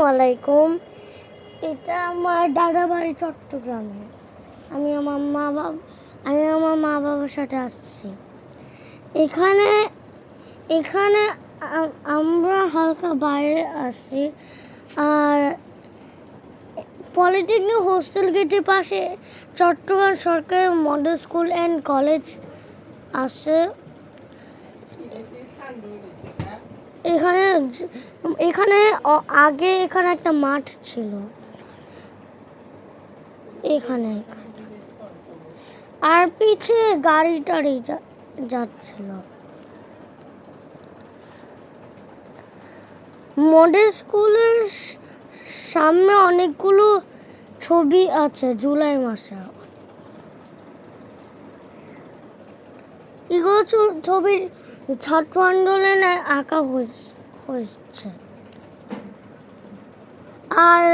আলাইকুম। এটা আমার দাদা বাড়ি চট্টগ্রামে। আমি আমার মা বাবার সাথে আসছি। এখানে এখানে আমরা হালকা বাইরে আসছি। আর পলিটেকনিক হোস্টেল গেটের পাশে চট্টগ্রাম সরকারি মডেল স্কুল অ্যান্ড কলেজ আছে। এখানে আগে একটা মাঠ ছিল। এখানে আর পিছে গাড়ি টাড়ি যাচ্ছিল। মডেল স্কুলের সামনে অনেকগুলো ছবি আছে জুলাই মাসে। এগুলো ছবি ছাত্র আন্দোলনে আঁকা হয়েছে। আর